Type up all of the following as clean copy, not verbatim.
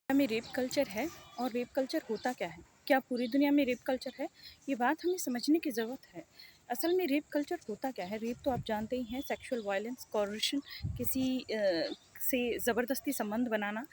में rape culture है और रेप कल्चर होता क्या है? क्या पूरी दुनिया में रेप कल्चर है? ये बात हमें समझने की ज़रूरत है। असल में रेप कल्चर होता क्या है? रेप तो आप जानते ही हैं, सेक्सुअल वायलेंस, कोर्रिशन, किसी से ज़बरदस्ती संबंध बनाना,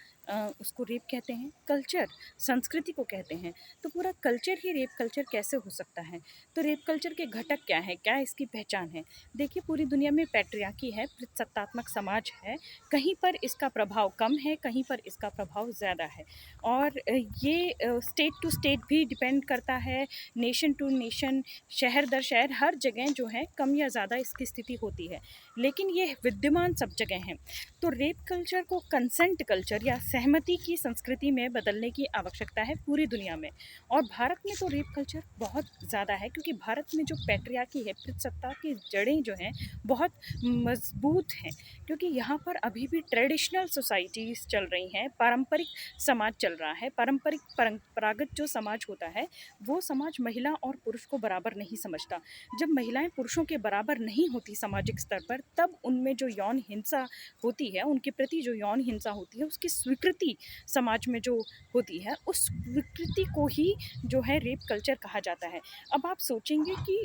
उसको रेप कहते हैं। कल्चर संस्कृति को कहते हैं। तो पूरा कल्चर ही रेप कल्चर कैसे हो सकता है? तो रेप कल्चर के घटक क्या हैं? क्या इसकी पहचान है? देखिए, पूरी दुनिया में पैट्रियार्की है, सत्तात्मक समाज है। कहीं पर इसका प्रभाव कम है, कहीं पर इसका प्रभाव ज़्यादा है। और ये स्टेट टू स्टेट भी डिपेंड करता है, नेशन टू नेशन, शहर दर शहर, हर जगह जो है कम या ज़्यादा इसकी स्थिति होती है, लेकिन ये विद्यमान सब जगह हैं। तो रेप कल्चर को कंसेंट कल्चर या सहमति की संस्कृति में बदलने की आवश्यकता है पूरी दुनिया में। और भारत में तो रेप कल्चर बहुत ज़्यादा है, क्योंकि भारत में जो पैट्रियार्की है, पितृसत्ता की जड़ें जो हैं बहुत मजबूत हैं, क्योंकि यहाँ पर अभी भी ट्रेडिशनल सोसाइटीज़ चल रही हैं, पारंपरिक समाज चल रहा है। परंपरागत जो समाज होता है, वो समाज महिला और पुरुष को बराबर नहीं समझता। जब महिलाएं पुरुषों के बराबर नहीं होती सामाजिक स्तर पर, तब उनमें जो यौन हिंसा होती है, उनके प्रति जो यौन हिंसा होती है, उसकी स्वीकृति समाज में जो होती है, उस स्वीकृति को ही जो है रेप कल्चर कहा जाता है। अब आप सोचेंगे कि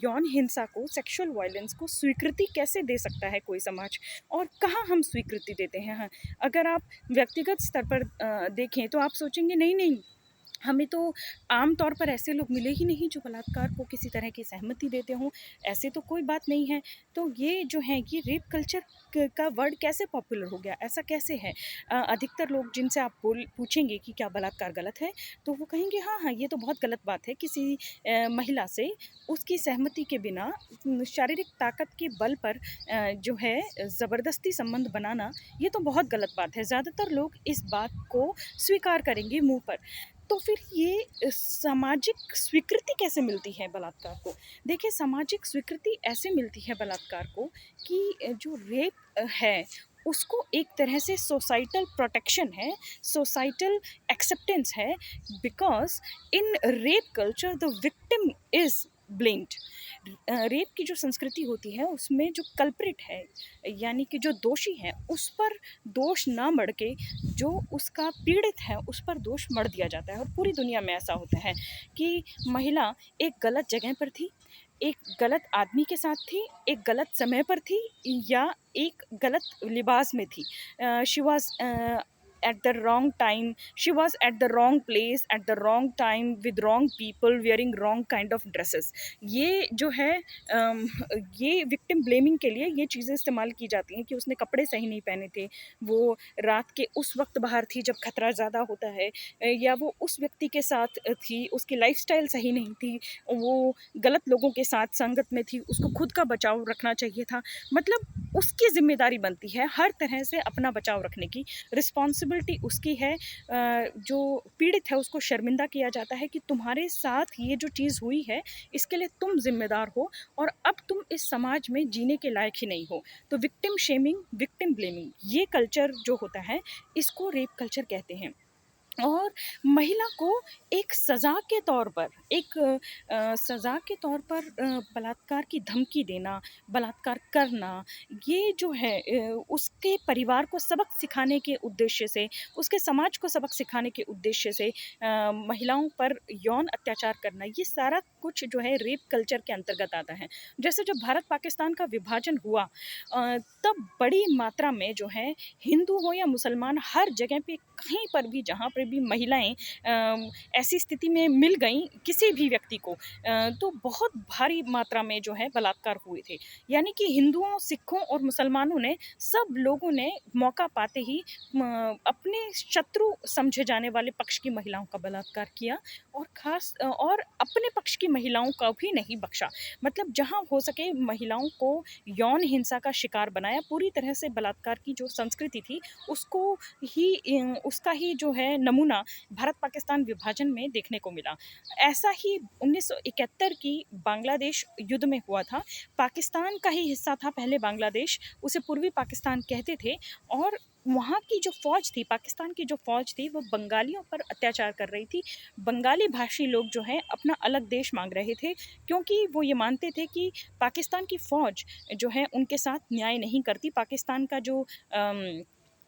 यौन हिंसा को, सेक्सुअल वायलेंस को स्वीकृति कैसे दे सकता है कोई समाज, और कहाँ हम स्वीकृति देते हैं? हाँ, अगर आप व्यक्तिगत स्तर पर देखें तो आप सोचेंगे नहीं नहीं, हमें तो आम तौर पर ऐसे लोग मिले ही नहीं जो बलात्कार को किसी तरह की सहमति देते हों, ऐसे तो कोई बात नहीं है। तो ये जो है, ये रेप कल्चर का वर्ड कैसे पॉपुलर हो गया, ऐसा कैसे है? अधिकतर लोग जिनसे आप पूछेंगे कि क्या बलात्कार गलत है, तो वो कहेंगे हाँ हाँ, ये तो बहुत गलत बात है, किसी महिला से उसकी सहमति के बिना शारीरिक ताकत के बल पर जो है ज़बरदस्ती संबंध बनाना, ये तो बहुत गलत बात है। ज़्यादातर लोग इस बात को स्वीकार करेंगे मुंह पर। तो फिर ये सामाजिक स्वीकृति कैसे मिलती है बलात्कार को? देखिए, सामाजिक स्वीकृति ऐसे मिलती है बलात्कार को कि जो रेप है, उसको एक तरह से सोसाइटल प्रोटेक्शन है, सोसाइटल एक्सेप्टेंस है, because in rape culture the victim is blamed. Rape की जो संस्कृति होती है, उसमें जो कल्प्रिट है, यानी कि जो दोषी है, उस पर दोष ना मढ़ के जो उसका पीड़ित है उस पर दोष मढ़ दिया जाता है। और पूरी दुनिया में ऐसा होता है कि महिला एक गलत जगह पर थी, एक गलत आदमी के साथ थी, एक गलत समय पर थी, या एक गलत लिबास में थी। She was at the wrong time, she was at the wrong place at the wrong time with wrong people wearing wrong kind of dresses। ये जो है ये विक्टिम ब्लेमिंग के लिए ये चीज़ें इस्तेमाल की जाती हैं कि उसने कपड़े सही नहीं पहने थे, वो रात के उस वक्त बाहर थी जब खतरा ज़्यादा होता है, या वो उस व्यक्ति के साथ थी, उसकी लाइफस्टाइल सही नहीं थी, वो गलत लोगों के साथ संगत में थी, उसको खुद का बचाव रखना चाहिए था। मतलब उसकी जिम्मेदारी बनती है हर तरह से अपना बचाव रखने की, रिस्पॉन्सिबिलिटी उसकी है। जो पीड़ित है उसको शर्मिंदा किया जाता है कि तुम्हारे साथ ये जो चीज़ हुई है, इसके लिए तुम जिम्मेदार हो, और अब तुम इस समाज में जीने के लायक ही नहीं हो। तो विक्टिम शेमिंग, विक्टिम ब्लेमिंग, ये कल्चर जो होता है, इसको रेप कल्चर कहते हैं। और महिला को एक सज़ा के तौर पर, एक सज़ा के तौर पर बलात्कार की धमकी देना, बलात्कार करना, ये जो है उसके परिवार को सबक सिखाने के उद्देश्य से, उसके समाज को सबक सिखाने के उद्देश्य से महिलाओं पर यौन अत्याचार करना, ये सारा कुछ जो है रेप कल्चर के अंतर्गत आता है। जैसे जब भारत पाकिस्तान का विभाजन हुआ, तब बड़ी मात्रा में जो है, हिंदू हो या मुसलमान, हर जगह पे कहीं पर भी जहाँ पर भी महिलाएं ऐसी स्थिति में मिल गईं किसी भी व्यक्ति को, तो बहुत भारी मात्रा में जो है बलात्कार हुए थे। यानी कि हिंदुओं, सिखों और मुसलमानों ने, सब लोगों ने मौका पाते ही अपने शत्रु समझे जाने वाले पक्ष की महिलाओं का बलात्कार किया, और खास और अपने पक्ष की महिलाओं का भी नहीं बख्शा। मतलब जहाँ हो सके महिलाओं को यौन हिंसा का शिकार बनाया। पूरी तरह से बलात्कार की जो संस्कृति थी, उसको ही उसका ही जो है नमूना भारत पाकिस्तान विभाजन में देखने को मिला। ऐसा ही 1971 की बांग्लादेश युद्ध में हुआ था। पाकिस्तान का ही हिस्सा था पहले बांग्लादेश, उसे पूर्वी पाकिस्तान कहते थे। और वहाँ की जो फ़ौज थी, पाकिस्तान की जो फ़ौज थी, वो बंगालियों पर अत्याचार कर रही थी। बंगाली भाषी लोग जो हैं अपना अलग देश मांग रहे थे, क्योंकि वो ये मानते थे कि पाकिस्तान की फ़ौज जो है उनके साथ न्याय नहीं करती। पाकिस्तान का जो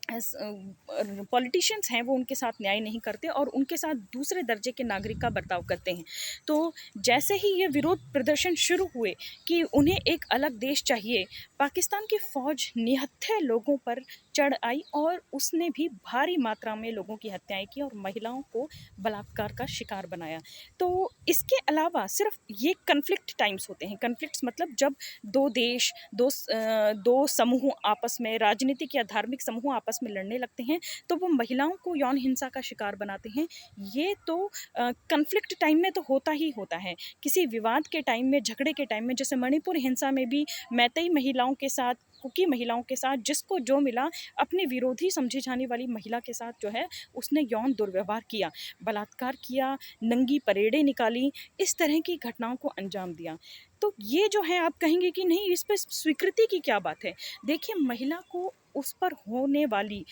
पॉलिटिशियंस हैं वो उनके साथ न्याय नहीं करते और उनके साथ दूसरे दर्जे के नागरिक का बर्ताव करते हैं। तो जैसे ही ये विरोध प्रदर्शन शुरू हुए कि उन्हें एक अलग देश चाहिए, पाकिस्तान की फ़ौज निहत्थे लोगों पर चढ़ आई और उसने भी भारी मात्रा में लोगों की हत्याएं की और महिलाओं को बलात्कार का शिकार बनाया। तो इसके अलावा सिर्फ ये कन्फ्लिक्ट टाइम्स होते हैं। कन्फ्लिक्ट्स मतलब जब दो देश, दो समूह आपस में, राजनीतिक या धार्मिक समूह आपस में लड़ने लगते हैं, तो वो महिलाओं को यौन हिंसा का शिकार बनाते हैं। ये तो कन्फ्लिक्ट टाइम में तो होता ही होता है। किसी विवाद के टाइम में, झगड़े के टाइम में, जैसे मणिपुर हिंसा में भी मैतेई महिलाओं के साथ, कुकी महिलाओं के साथ, जिसको जो मिला अपने विरोधी समझी जाने वाली महिला के साथ जो है उसने यौन दुर्व्यवहार किया, बलात्कार किया, नंगी परेडें निकाली, इस तरह की घटनाओं को अंजाम दिया। तो ये जो है, आप कहेंगे कि नहीं इस पे स्वीकृति की क्या बात है? देखिए, महिला को उस पर होने वाली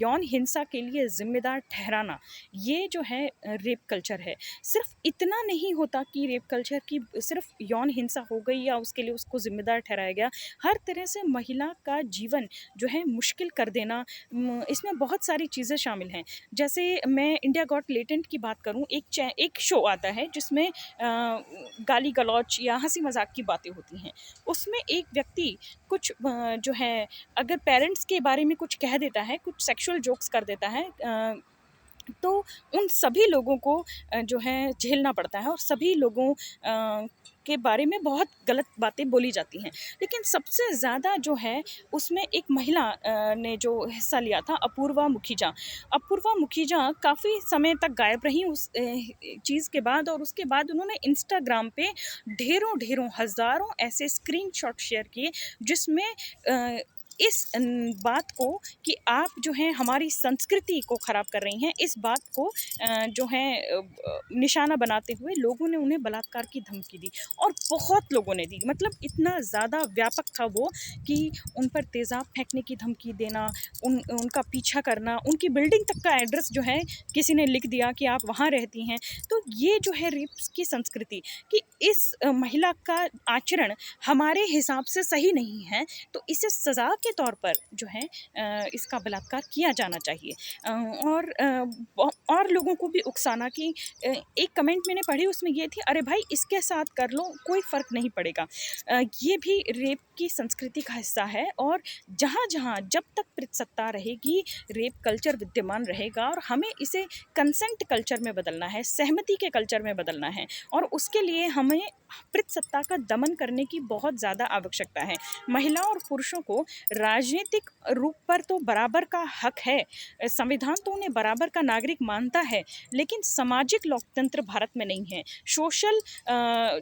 यौन हिंसा के लिए जिम्मेदार ठहराना, ये जो है रेप कल्चर है। सिर्फ इतना नहीं होता कि रेप कल्चर की सिर्फ यौन हिंसा हो गई या उसके लिए उसको जिम्मेदार ठहराया गया। हर तरह से महिला का जीवन जो है मुश्किल कर देना, इसमें बहुत सारी चीज़ें शामिल हैं। जैसे मैं इंडिया गॉट लेटेंट की बात करूं, एक शो आता है जिसमें गाली गलौच या हंसी मजाक की बातें होती हैं। उसमें एक व्यक्ति कुछ जो है, अगर पेरेंट्स के बारे में कुछ कह देता है, कुछ सेक्सुअल जोक्स कर देता है, तो उन सभी लोगों को जो है झेलना पड़ता है और सभी लोगों के बारे में बहुत गलत बातें बोली जाती हैं। लेकिन सबसे ज़्यादा जो है उसमें एक महिला ने जो हिस्सा लिया था, अपूर्वा मुखीजा। अपूर्वा मुखीजा काफ़ी समय तक गायब रहीं उस चीज़ के बाद, और उसके बाद उन्होंने इंस्टाग्राम पे ढेरों हज़ारों ऐसे स्क्रीनशॉट शेयर किए जिसमें इस बात को कि आप जो हैं हमारी संस्कृति को ख़राब कर रही हैं, इस बात को जो है निशाना बनाते हुए लोगों ने उन्हें बलात्कार की धमकी दी और बहुत लोगों ने दी। मतलब इतना ज़्यादा व्यापक था वो कि उन पर तेज़ाब फेंकने की धमकी देना, उनका पीछा करना, उनकी बिल्डिंग तक का एड्रेस जो है किसी ने लिख दिया कि आप वहाँ रहती हैं। तो ये जो है रेप की संस्कृति कि इस महिला का आचरण हमारे हिसाब से सही नहीं है, तो इसे सज़ा के तौर पर जो है इसका बलात्कार किया जाना चाहिए। और लोगों को भी उकसाना कि एक कमेंट मैंने पढ़ी, उसमें ये थी, अरे भाई इसके साथ कर लो, कोई फ़र्क नहीं पड़ेगा। ये भी रेप की संस्कृति का हिस्सा है और जहाँ जब तक पितृसत्ता रहेगी, रेप कल्चर विद्यमान रहेगा और हमें इसे कंसेंट कल्चर में बदलना है, सहमति के कल्चर में बदलना है और उसके लिए हमें पितृसत्ता का दमन करने की बहुत ज़्यादा आवश्यकता है। महिला और पुरुषों को राजनीतिक रूप पर तो बराबर का हक है, संविधान तो उन्हें बराबर का नागरिक मानता है, लेकिन सामाजिक लोकतंत्र भारत में नहीं है। सोशल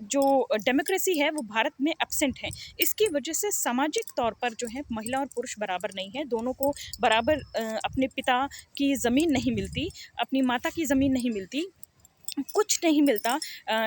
जो डेमोक्रेसी है वो भारत में एब्सेंट है। इसकी वजह से सामाजिक तौर पर जो है महिला और पुरुष बराबर नहीं है, दोनों को बराबर अपने पिता की ज़मीन नहीं मिलती, अपनी माता की ज़मीन नहीं मिलती, कुछ नहीं मिलता।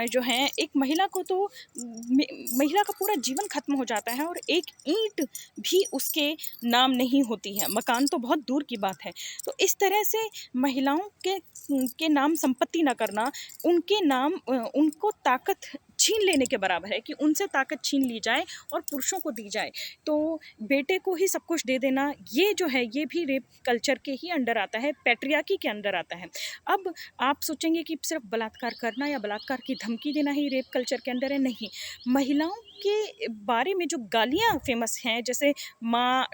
जो है एक महिला को तो महिला का पूरा जीवन खत्म हो जाता है और एक ईंट भी उसके नाम नहीं होती है, मकान तो बहुत दूर की बात है। तो इस तरह से महिलाओं के नाम संपत्ति न करना, उनके नाम उनको ताकत छीन लेने के बराबर है कि उनसे ताकत छीन ली जाए और पुरुषों को दी जाए। तो बेटे को ही सब कुछ दे देना, ये जो है ये भी रेप कल्चर के ही अंडर आता है, पैट्रियार्की के अंडर आता है। अब आप सोचेंगे कि सिर्फ बलात्कार करना या बलात्कार की धमकी देना ही रेप कल्चर के अंदर है, नहीं। महिलाओं के बारे में जो गालियाँ फेमस हैं, जैसे माँ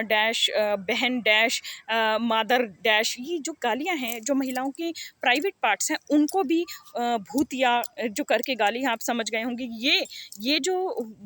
डैश, बहन डैश, मादर डैश, ये जो गालियाँ हैं, जो महिलाओं के प्राइवेट पार्ट्स हैं, उनको भी भूतिया जो करके गाली हैं, आप समझ गए होंगे। ये जो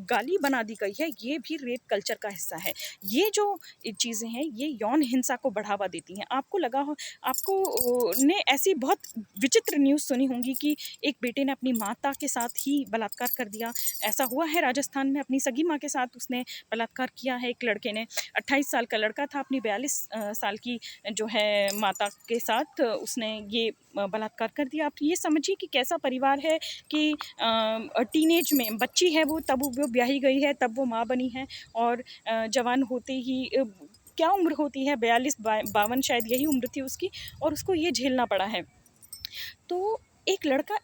गाली बना दी गई है, ये भी रेप कल्चर का हिस्सा है। ये जो चीज़ें हैं, ये यौन हिंसा को बढ़ावा देती हैं। आपको लगा हो, आपको ने ऐसी बहुत विचित्र न्यूज़ सुनी होंगी कि एक बेटे ने अपनी माता के साथ ही बलात्कार कर दिया। ऐसा हुआ है राजस्थान में, अपनी सगी माँ के साथ उसने बलात्कार किया है एक लड़के ने। 28 साल का लड़का था, अपनी 42 साल की जो है माता के साथ उसने ये बलात्कार कर दिया। आप ये समझिए कि कैसा परिवार है कि टीनेज में बच्ची है वो, तब वो ब्याही गई है, तब वो माँ बनी है और जवान होते ही क्या उम्र होती है, 42-52 शायद यही उम्र थी उसकी, और उसको ये झेलना पड़ा है। तो एक लड़का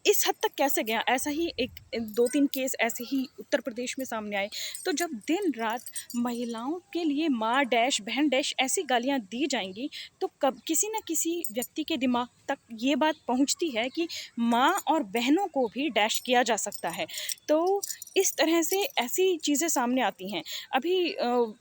इस हद तक कैसे गया? ऐसा ही एक 2-3 केस ऐसे ही उत्तर प्रदेश में सामने आए। तो जब दिन रात महिलाओं के लिए माँ डैश, बहन डैश ऐसी गालियाँ दी जाएँगी, तो कब किसी न किसी व्यक्ति के दिमाग तक ये बात पहुँचती है कि माँ और बहनों को भी डैश किया जा सकता है। तो इस तरह से ऐसी चीज़ें सामने आती हैं। अभी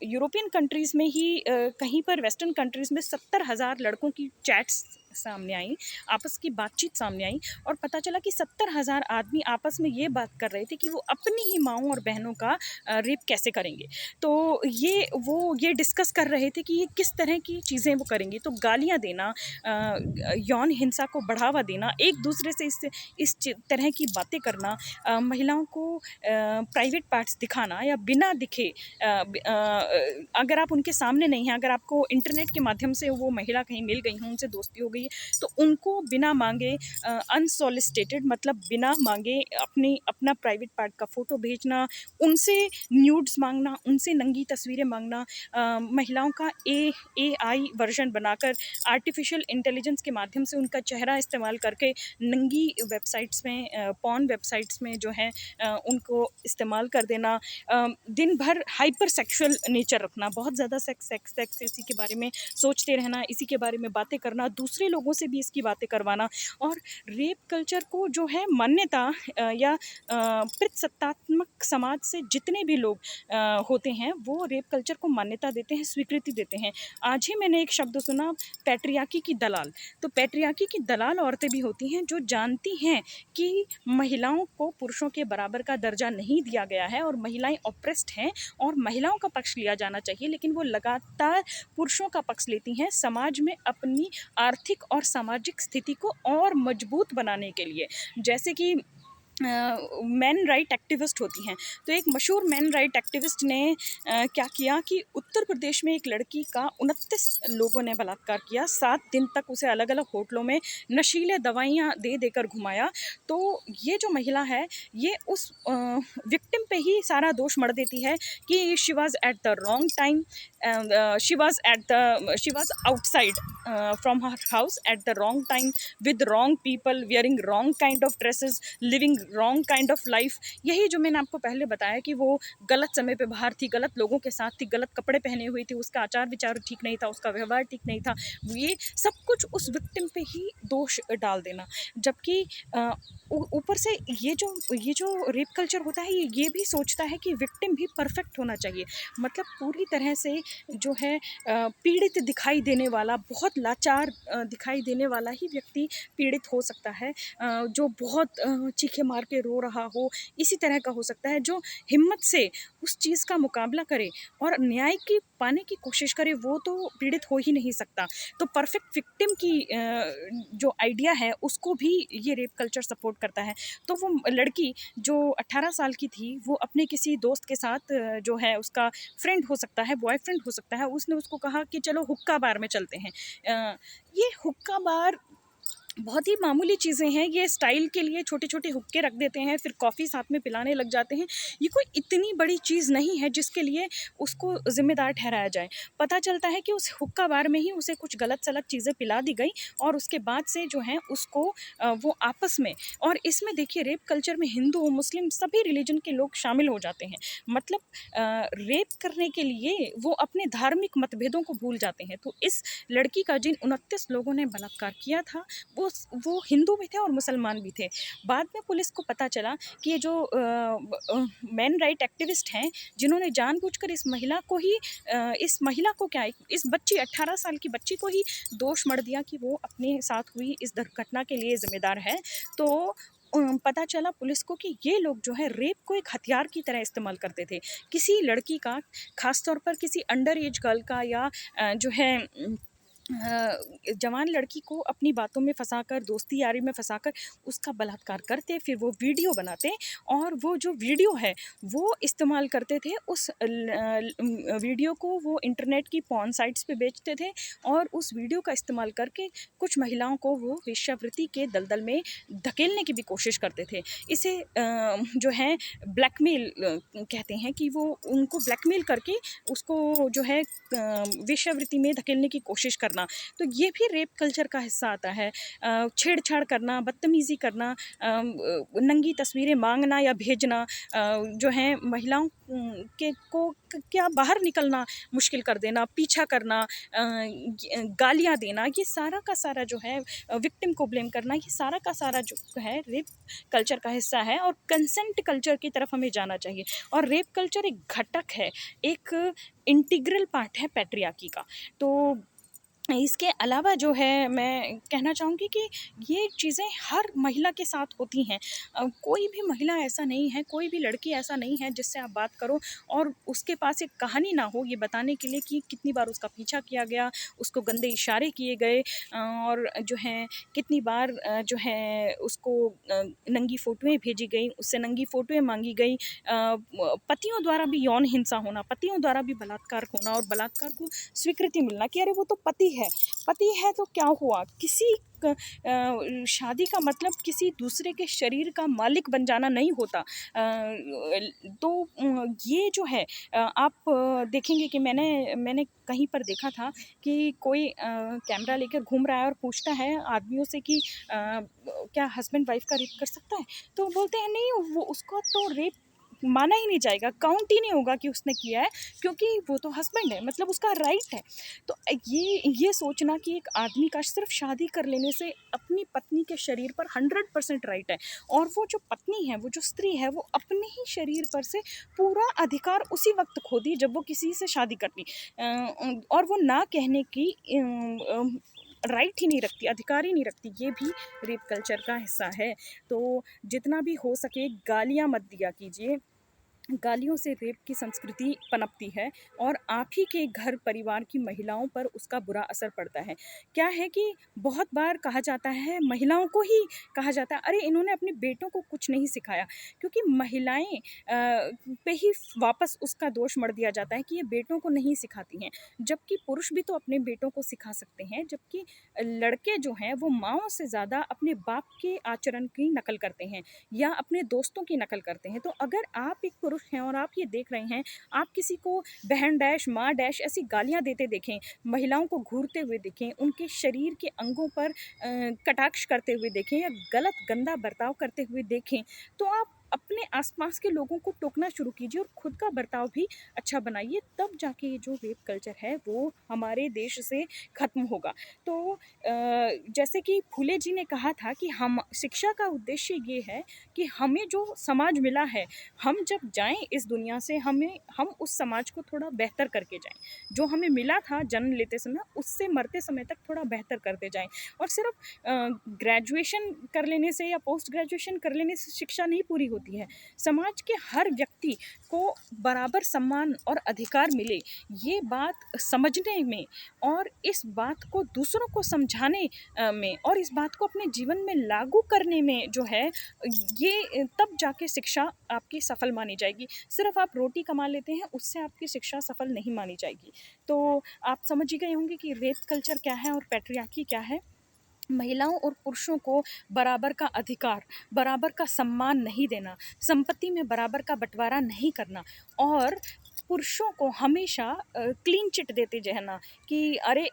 यूरोपियन कंट्रीज़ में ही कहीं पर वेस्टर्न कंट्रीज़ में 70,000 लड़कों की चैट्स सामने आई, आपस की बातचीत सामने आई, और पता चला कि 70,000 आदमी आपस में ये बात कर रहे थे कि वो अपनी ही माँओं और बहनों का रेप कैसे करेंगे। तो ये डिस्कस कर रहे थे कि ये किस तरह की चीज़ें वो करेंगे। तो गालियाँ देना, यौन हिंसा को बढ़ावा देना, एक-दूसरे से तरह की बातें करना, महिलाओं को प्राइवेट पार्ट्स दिखाना या बिना दिखे, अगर आप उनके सामने नहीं हैं, अगर आपको इंटरनेट के माध्यम से वो महिला कहीं मिल गई हों, उनसे दोस्ती हो गई है, तो उनको बिना माँगे अनसॉलिसिटेटेड मतलब बिना माँगे अपना प्राइवेट पार्ट का फ़ोटो भेजना, उनसे न्यूड्स माँगना, उनसे नंगी तस्वीरें माँगना, महिलाओं का एआई वर्ज़न बनाकर आर्टिफ़िशियल इंटेलिजेंस के माध्यम से उनका चेहरा इस्तेमाल करके नंगी वेबसाइट्स में, पॉर्न वेबसाइट्स में जो है उनको इस्तेमाल कर देना, दिन भर हाइपर सेक्सुअल नेचर रखना, बहुत ज़्यादा सेक्स सेक्स सेक्स इसी के बारे में सोचते रहना, इसी के बारे में बातें करना, दूसरे लोगों से भी इसकी बातें करवाना, और रेप कल्चर को जो है मान्यता या पितृसत्तात्मक समाज से जितने भी लोग होते हैं, वो रेप कल्चर को मान्यता देते हैं, स्वीकृति देते हैं। आज ही मैंने एक शब्द सुना, पैट्रियार्की की दलाल। तो पैट्रियार्की की दलाल औरतें भी होती हैं जो जानती हैं कि महिलाओं को पुरुषों के बराबर का दर्जा नहीं दिया गया है और महिलाएं ऑप्रेस्ड हैं और महिलाओं का पक्ष लिया जाना चाहिए, लेकिन वो लगातार पुरुषों का पक्ष लेती हैं समाज में अपनी आर्थिक और सामाजिक स्थिति को और मजबूत बनाने के लिए। जैसे कि मैन राइट एक्टिविस्ट होती हैं। तो एक मशहूर मैन राइट एक्टिविस्ट ने क्या किया कि उत्तर प्रदेश में एक लड़की का 29 लोगों ने बलात्कार किया, 7 दिन तक उसे अलग-अलग होटलों में नशीले दवाइयाँ दे देकर घुमाया। तो ये जो महिला है, ये उस विक्टिम पे ही सारा दोष मढ़ देती है कि she was at the wrong time, she was outside from her house at the wrong time with wrong people, wearing wrong kind of dresses, living wrong kind of life. यही जो मैंने आपको पहले बताया कि वो गलत समय पे बाहर थी, गलत लोगों के साथ थी, गलत कपड़े पहने हुई थी, उसका आचार विचार ठीक नहीं था, उसका व्यवहार ठीक नहीं था, ये सब कुछ उस विक्टिम पे ही दोष डाल देना। जबकि ऊपर से ये जो रेप कल्चर होता है, ये भी सोचता है कि विक्टिम भी परफेक्ट होना चाहिए, मतलब पूरी तरह से जो है पीड़ित दिखाई देने वाला, बहुत लाचार दिखाई देने वाला ही व्यक्ति पीड़ित हो सकता है, जो बहुत चीखे मार के रो रहा हो, इसी तरह का हो सकता है, जो हिम्मत से उस चीज़ का मुकाबला करे और न्याय की पाने की कोशिश करे, वो तो पीड़ित हो ही नहीं सकता। तो परफेक्ट विक्टिम की जो आइडिया है, उसको भी ये रेप कल्चर सपोर्ट करता है। तो वो लड़की जो 18 साल की थी, वो अपने किसी दोस्त के साथ जो है उसका फ्रेंड हो सकता है, बॉयफ्रेंड हो सकता है, उसने उसको कहा कि चलो हुक्का बार में चलते हैं। ये हुक्का बार बहुत ही मामूली चीज़ें हैं, ये स्टाइल के लिए छोटे-छोटे हुक्के रख देते हैं, फिर कॉफ़ी साथ में पिलाने लग जाते हैं। ये कोई इतनी बड़ी चीज़ नहीं है जिसके लिए उसको ज़िम्मेदार ठहराया जाए। पता चलता है कि उस हुक्का बार में ही उसे कुछ गलत-सलत चीज़ें पिला दी गई और उसके बाद से जो है उसको वो आपस में, और इसमें देखिए रेप कल्चर में हिंदू, मुस्लिम सभी रिलीजन के लोग शामिल हो जाते हैं। मतलब रेप करने के लिए वो अपने धार्मिक मतभेदों को भूल जाते हैं। तो इस लड़की का जिन 29 लोगों ने बलात्कार किया था, वो हिंदू भी थे और मुसलमान भी थे। बाद में पुलिस को पता चला कि ये जो मैन राइट एक्टिविस्ट हैं, जिन्होंने जानबूझकर इस महिला को क्या, इस बच्ची 18 साल की बच्ची को ही दोष मढ़ दिया कि वो अपने साथ हुई इस दुर्घटना के लिए ज़िम्मेदार है। तो पता चला पुलिस को कि ये लोग जो है रेप को एक हथियार की तरह इस्तेमाल करते थे। किसी लड़की का, ख़ास तौर पर किसी अंडर एज गर्ल का या जो है जवान लड़की को अपनी बातों में फंसाकर, दोस्ती यारी में फंसाकर उसका बलात्कार करते, फिर वो वीडियो बनाते और वो जो वीडियो है वो इस्तेमाल करते थे, उस वीडियो को वो इंटरनेट की पॉर्न साइट्स पे बेचते थे और उस वीडियो का इस्तेमाल करके कुछ महिलाओं को वो वेश्यावृत्ति के दलदल में धकेलने की भी कोशिश करते थे। इसे जो है ब्लैकमेल कहते हैं, कि वो उनको ब्लैकमेल करके उसको जो है वेश्यावृत्ति में धकेलने की कोशिश करना। करना, तो ये भी रेप कल्चर का हिस्सा आता है। छेड़छाड़ करना, बदतमीज़ी करना, नंगी तस्वीरें माँगना या भेजना, जो है महिलाओं के को क्या बाहर निकलना मुश्किल कर देना, पीछा करना, गालियाँ देना, ये सारा का सारा जो है विक्टिम को ब्लेम करना, ये सारा का सारा जो है रेप कल्चर का हिस्सा है। और कंसेंट कल्चर की तरफ हमें जाना चाहिए। और रेप कल्चर एक घटक है, एक इंटीग्रल पार्ट है पैट्रियार्की का। तो इसके अलावा जो है मैं कहना चाहूँगी कि ये चीज़ें हर महिला के साथ होती हैं। कोई भी महिला ऐसा नहीं है, कोई भी लड़की ऐसा नहीं है जिससे आप बात करो और उसके पास एक कहानी ना हो ये बताने के लिए कि कितनी बार उसका पीछा किया गया, उसको गंदे इशारे किए गए, और जो है कितनी बार जो है उसको नंगी फ़ोटोएँ भेजी गई, उससे नंगी फ़ोटोएँ माँगी गई, पतियों द्वारा भी यौन हिंसा होना, पतियों द्वारा भी बलात्कार होना और बलात्कार को स्वीकृति मिलना कि अरे वो तो पति है तो क्या हुआ? शादी का मतलब किसी दूसरे के शरीर का मालिक बन जाना नहीं होता। तो ये जो है आप देखेंगे कि मैंने कहीं पर देखा था कि कोई कैमरा लेकर घूम रहा है और पूछता है आदमियों से कि क्या हस्बैंड वाइफ का रेप कर सकता है? तो बोलते हैं नहीं, वो उसका तो रेप माना ही नहीं जाएगा, काउंट ही नहीं होगा कि उसने किया है, क्योंकि वो तो हस्बैंड है, मतलब उसका राइट है। तो ये सोचना कि एक आदमी का सिर्फ शादी कर लेने से अपनी पत्नी के शरीर पर 100% राइट है, और वो जो पत्नी है, वो जो स्त्री है, वो अपने ही शरीर पर से पूरा अधिकार उसी वक्त खो दी जब वो किसी से शादी करती, और वो ना कहने की राइट ही नहीं रखती, अधिकार ही नहीं रखती, ये भी रेप कल्चर का हिस्सा है। तो जितना भी हो सके गालियाँ मत दिया कीजिए, गालियों से रेप की संस्कृति पनपती है और आप ही के घर परिवार की महिलाओं पर उसका बुरा असर पड़ता है। क्या है कि बहुत बार कहा जाता है, महिलाओं को ही कहा जाता है, अरे इन्होंने अपने बेटों को कुछ नहीं सिखाया, क्योंकि महिलाएं पे ही वापस उसका दोष मढ़ दिया जाता है कि ये बेटों को नहीं सिखाती हैं, जबकि पुरुष भी तो अपने बेटों को सिखा सकते हैं। जबकि लड़के जो हैं वो माँओं से ज़्यादा अपने बाप के आचरण की नकल करते हैं या अपने दोस्तों की नकल करते हैं। तो अगर आप एक पुरुष हैं और आप ये देख रहे हैं, आप किसी को बहन डैश, माँ डैश ऐसी गालियाँ देते देखें, महिलाओं को घूरते हुए देखें, उनके शरीर के अंगों पर कटाक्ष करते हुए देखें या गलत गंदा बर्ताव करते हुए देखें, तो आप अपने आसपास के लोगों को टोकना शुरू कीजिए और खुद का बर्ताव भी अच्छा बनाइए, तब जाके ये जो रेप कल्चर है वो हमारे देश से ख़त्म होगा। तो जैसे कि फूले जी ने कहा था कि हम शिक्षा का उद्देश्य ये है कि हमें जो समाज मिला है, हम जब जाएँ इस दुनिया से, हम उस समाज को थोड़ा बेहतर करके जाएँ। जो हमें मिला था जन्म लेते समय, उससे मरते समय तक थोड़ा बेहतर करते जाएँ। और सिर्फ़ ग्रेजुएशन कर लेने से या पोस्ट ग्रेजुएशन कर लेने से शिक्षा नहीं पूरी होती है। समाज के हर व्यक्ति को बराबर सम्मान और अधिकार मिले, ये बात समझने में और इस बात को दूसरों को समझाने में और इस बात को अपने जीवन में लागू करने में जो है, ये तब जाके शिक्षा आपकी सफल मानी जाएगी। सिर्फ़ आप रोटी कमा लेते हैं, उससे आपकी शिक्षा सफल नहीं मानी जाएगी। तो आप समझ ही गए होंगे कि रेप कल्चर क्या है और पैट्रियार्की क्या है। महिलाओं और पुरुषों को बराबर का अधिकार, बराबर का सम्मान नहीं देना, संपत्ति में बराबर का बँटवारा नहीं करना और पुरुषों को हमेशा क्लीन चिट देते रहना कि अरे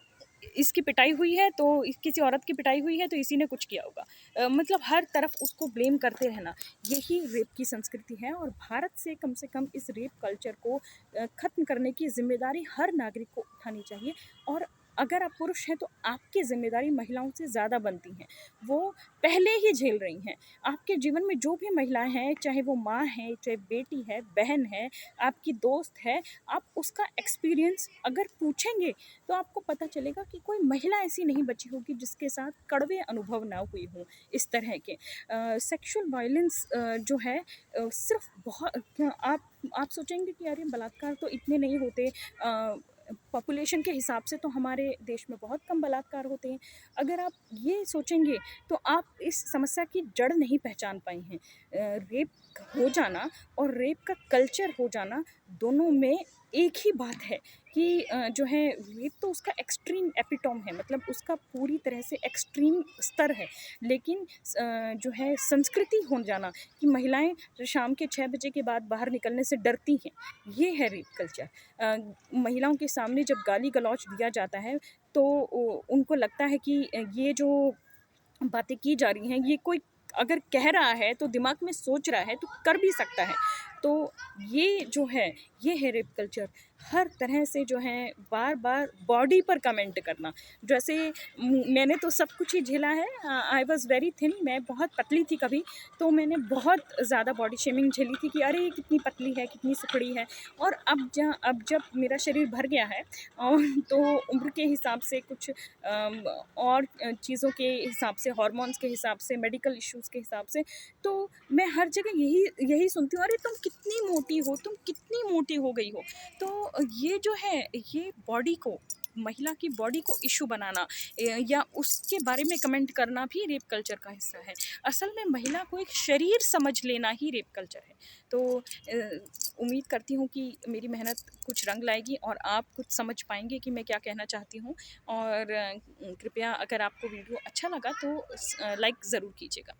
इसकी पिटाई हुई है तो किसी औरत की पिटाई हुई है तो इसी ने कुछ किया होगा। मतलब हर तरफ उसको ब्लेम करते रहना, यही रेप की संस्कृति है। और भारत से कम इस रेप कल्चर को ख़त्म करने की ज़िम्मेदारी हर नागरिक को उठानी चाहिए। और अगर आप पुरुष हैं तो आपकी ज़िम्मेदारी महिलाओं से ज़्यादा बनती हैं, वो पहले ही झेल रही हैं। आपके जीवन में जो भी महिलाएं हैं, चाहे वो माँ है, चाहे बेटी है, बहन है, आपकी दोस्त है, आप उसका एक्सपीरियंस अगर पूछेंगे तो आपको पता चलेगा कि कोई महिला ऐसी नहीं बची होगी जिसके साथ कड़वे अनुभव ना हुए हों इस तरह के। सेक्सुअल वायलेंस जो है सिर्फ बहुत आप सोचेंगे कि अरे बलात्कार तो इतने नहीं होते, पॉपुलेशन के हिसाब से तो हमारे देश में बहुत कम बलात्कार होते हैं। अगर आप ये सोचेंगे तो आप इस समस्या की जड़ नहीं पहचान पाए हैं। रेप हो जाना और रेप का कल्चर हो जाना, दोनों में एक ही बात है कि जो है रेप तो उसका एक्सट्रीम एपिटोम है, मतलब उसका पूरी तरह से एक्सट्रीम स्तर है। लेकिन जो है संस्कृति हो जाना कि महिलाएं शाम के 6 बजे के बाद बाहर निकलने से डरती हैं, ये है रेप कल्चर। महिलाओं के सामने जब गाली गलौज दिया जाता है तो उनको लगता है कि ये जो बातें की जा रही हैं, ये कोई अगर कह रहा है तो दिमाग में सोच रहा है तो कर भी सकता है। तो ये जो है, ये है रेप कल्चर। हर तरह से जो है बार-बार बॉडी पर कमेंट करना। जैसे मैंने तो सब कुछ ही झेला है। आई वाज़ वेरी थिन, मैं बहुत पतली थी कभी, तो मैंने बहुत ज़्यादा बॉडी शेमिंग झेली थी कि अरे! ये कितनी पतली है, कितनी सिकुड़ी है। और अब जब मेरा शरीर भर गया है तो उम्र के हिसाब से कुछ और चीज़ों के हिसाब से, हार्मोन्स के हिसाब से, मेडिकल इश्यूज़ के हिसाब से, तो मैं हर जगह यही सुनती हूँ, अरे तुम कितनी मोटी हो, तुम कितनी मोटी हो गई हो। तो ये जो है, ये बॉडी को, महिला की बॉडी को इश्यू बनाना या उसके बारे में कमेंट करना भी रेप कल्चर का हिस्सा है। असल में महिला को एक शरीर समझ लेना ही रेप कल्चर है। तो उम्मीद करती हूँ कि मेरी मेहनत कुछ रंग लाएगी और आप कुछ समझ पाएँगे कि मैं क्या कहना चाहती हूँ। और कृपया अगर आपको वीडियो अच्छा लगा तो लाइक ज़रूर कीजिएगा।